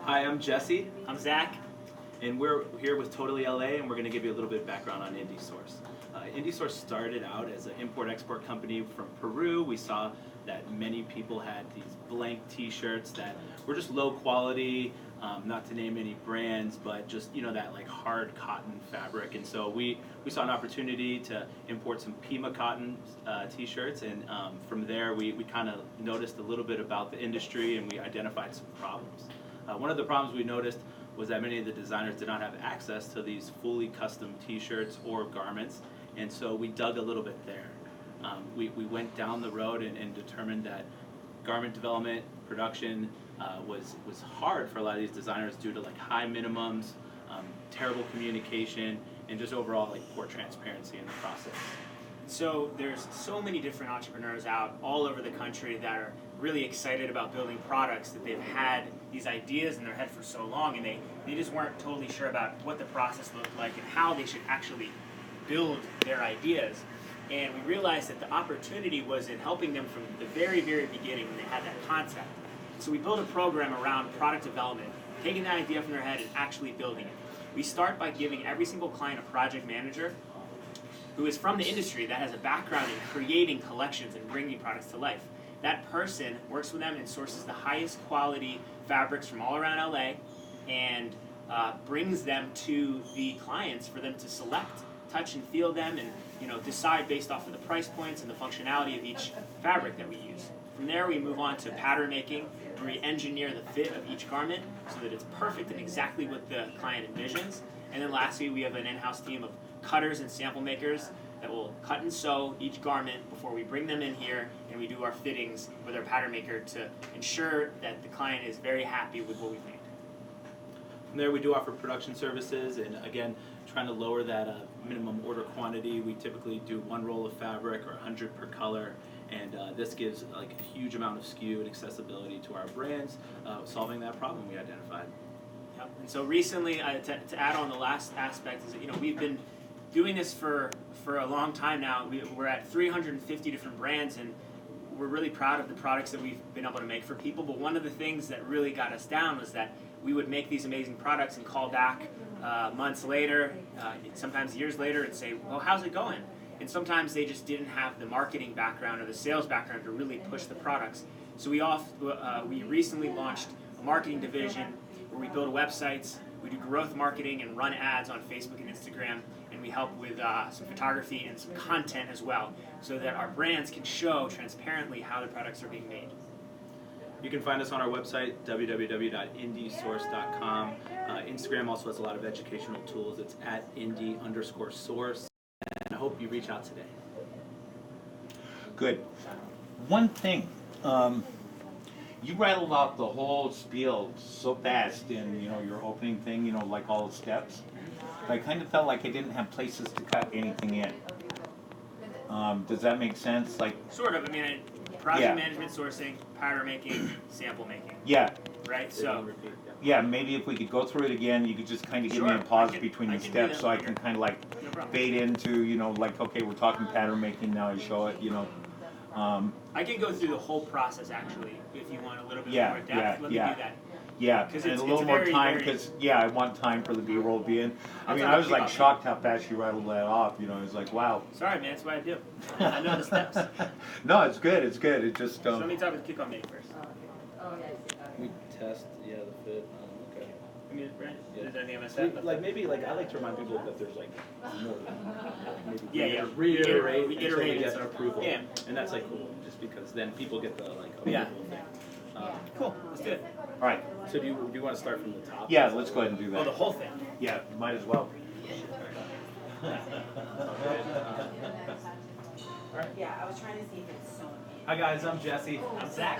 Hi, I'm Jesse, I'm Zack. and we're here with Totally LA, and we're going to give you a little bit of background on IndieSource. IndieSource started out as an import-export company from Peru. We saw that many people had these blank T-shirts that were just low quality, not to name any brands, but just that like hard cotton fabric. And so we saw an opportunity to import some Pima cotton T-shirts, and from there we kind of noticed a little bit about the industry, and we identified some problems. One of the problems we noticed was that many of the designers did not have access to these fully custom T-shirts or garments, and so we dug a little bit there. We went down the road and determined that garment development, production was hard for a lot of these designers due to like high minimums, terrible communication, and just overall like poor transparency in the process. So there's so many different entrepreneurs out all over the country that are really excited about building products that they've had these ideas in their head for so long, and they just weren't totally sure about what the process looked like and how they should actually build their ideas. And we realized that the opportunity was in helping them from the very, very beginning when they had that concept. So we built a program around product development, taking that idea from their head and actually building it. We start by giving every single client a project manager who is from the industry that has a background in creating collections and bringing products to life. That person works with them and sources the highest quality fabrics from all around LA and brings them to the clients for them to select, touch and feel them, and decide based off of the price points and the functionality of each fabric that we use. From there we move on to pattern making, where we engineer the fit of each garment so that it's perfect and exactly what the client envisions. And then lastly, we have an in-house team of cutters and sample makers that will cut and sew each garment before we bring them in here, and we do our fittings with our pattern maker to ensure that the client is very happy with what we've made. From there we do offer production services, and again, trying to lower that minimum order quantity. We typically do one roll of fabric or 100 per color, and this gives like a huge amount of SKU and accessibility to our brands, solving that problem we identified. Yep. And so recently, to add on the last aspect, is that we've been doing this for a long time now. We're at 350 different brands, and we're really proud of the products that we've been able to make for people. But one of the things that really got us down was that we would make these amazing products and call back months later, sometimes years later, and say, well, how's it going? And sometimes they just didn't have the marketing background or the sales background to really push the products. So we recently launched a marketing division where we build websites, we do growth marketing and run ads on Facebook and Instagram, and we help with some photography and some content as well, so that our brands can show transparently how the products are being made. You can find us on our website, www.indiesource.com. Instagram also has a lot of educational tools. It's @indie_source. And I hope you reach out today. Good. One thing, you rattled out the whole spiel so fast in your opening thing, like all the steps. But I kind of felt like I didn't have places to cut anything in. Does that make sense? Like sort of. I mean, project management, sourcing, pattern making, sample making. Yeah. Right. So. Yeah, maybe if we could go through it again, you could just kind of give me a pause between the steps, so I can kind of like fade into, like, okay, we're talking pattern making now. I show it, I can go through the whole process actually, if you want a little bit more depth. Let me do that. Yeah, and a little more time, because I want time for the B-roll to be in. I mean, I was like shocked how fast you rattled that off. It was like, wow. Sorry, man, that's what I do. I know the steps. No, it's good. It's good. It just. So let me talk with kick-on made first. We test, the fit. Okay. I mean, Brent, is there anything I messed up? Like maybe like I like to remind people that there's like more than maybe reiterate until we get it. approval. Yeah. And that's like cool, just because then people get the like approval thing. Cool. Let's do it. All right. So do you want to start from the top? Yeah, let's go ahead and do that. Oh, the whole thing. Yeah, might as well. Yeah, I was trying to see if it's so. Hi guys, I'm Jesse. I'm Zack.